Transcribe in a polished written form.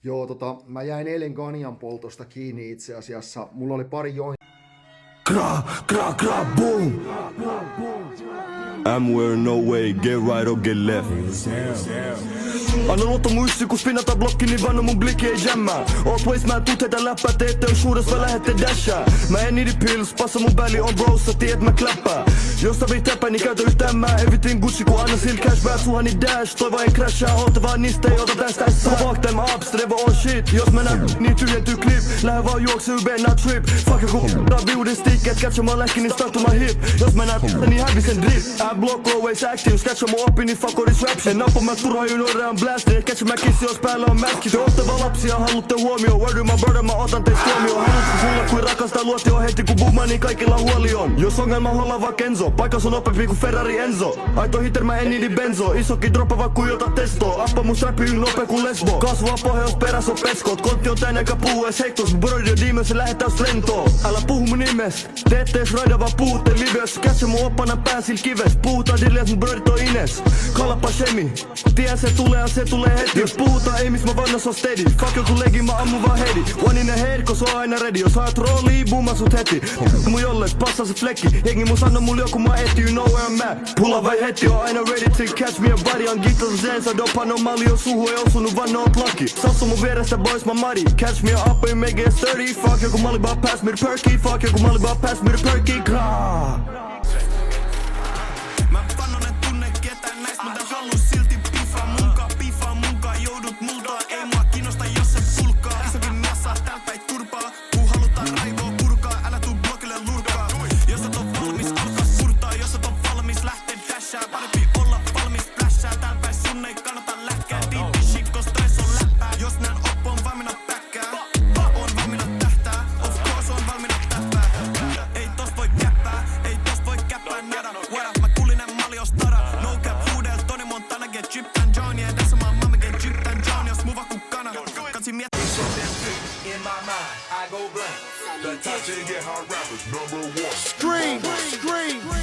Joo, mä jäin eilen Ganjan poltosta kiinni itse asiassa. Mulla oli pari Kra, boom. I'm wearing no way, get right or get left. Anna luottamus, kun spinnataan blokki, niin vanno mun blikki ei jämmää. Always mä tuut heitä läppää, teette jos uudes mä lähette dashaa. Mä en niidi pills, passa mun belly on bros, sä tiedät mä kläppää. Jos tarvii täppää, niin käytä yhtämmää. Everything Gucci, kun anna sil cashback, suhani dash. Toiva en crashaa, ootte vaan niistä, ei ota tästä ässää. Fuck them ups, never on shit. Jos mä näen, niin tyhjentyy clip. Lähde vaan juokse ybeen, not trip. Fuck joku viuden stick, catcha mä lähki, niin startu mä hip. Jos mä näen, niin hävisen drip. I block always active, catcha mun oppi, niin fuck all this rap shit. Nappa mä turha, you know that I'm blasted. Catcha mä kissi, jos päällä on mäski. Te ootte vaan lapsia, halutte huomioon. Word my brother, mä otan teistä huomioon. Haluatko sulla kuin rakastaa luotio heti, kun boomaa, niin kaikilla huoli on. Jos ongelma holla vaan Kenzo, paikas on nopeampi kuin Ferrari Enzo. Aito hitter, mä en niidi benzo. Isokin droppa vaan kuin jota testoa. Appa mun strappi yng nopea kuin lesbo. Kasvaa pohjaus peräs on peskot. Kontti on täynnä eikä puhu ees heittos. Mun brody on diimö, se lähetää lentoo. Älä puhu mun nimes. Teette ees raida vaan puhutte lives. Catcha mun oppana pääsil kives. Puhutaan dillias mun brody on Ines. Kalapa shemi. Tiedä se tulee heti. Jos puhutaan ei mis mä vannas on steady. Fuck joku legi mä ammu vaan hedi. One in the head, kos on aina ready. Jos haet roolii, boomaa sut heti. Mun jolles passaa se flekki. Jengi mun sano mul joku mä eti, you know where I'm at. Pulla vai heti, on aina ready to catch me a body. On gittas sensa, dopan on malli, jos suhu ei osunut vaan oot lucky. Sassu mun vierestä boys mä muddy. Catch me up and make it sturdy. Fuck joku malli vaan pass me the perky. Fuck joku malli vaan pass me the perky. Mä vannon en tunne ketään näistä, mutta haluu silti pifaa munkaan, joudut multaa. Ei mua kiinnosta, jos se pulkkaa. Isokin mies saa täältä päin turpaa, kun halutaan raivoa purkaa. Älä tuu blokille lurkaa, jos et oo valmis alkaa surtaa. Jos et oo valmis lähtee dashaa, parempi olla valmis flashaa. Täältä päin sun ei kannata läkkää, diitti shit, kos tois on läppää. Jos näen oppo on valmiina päkkää, on valmiina tähtää. Of course on valmiina täppää. Ei tos voi käppää, nada. What up, mä kulinen malios tara. No cap huudel, Tony Montana get chipped and John. Yeah, tässä mä mama get chipped and John. Jos muva ku kana, kansi miet. In my mind, I go blank. The top 10 get hot rappers, number one. Scream.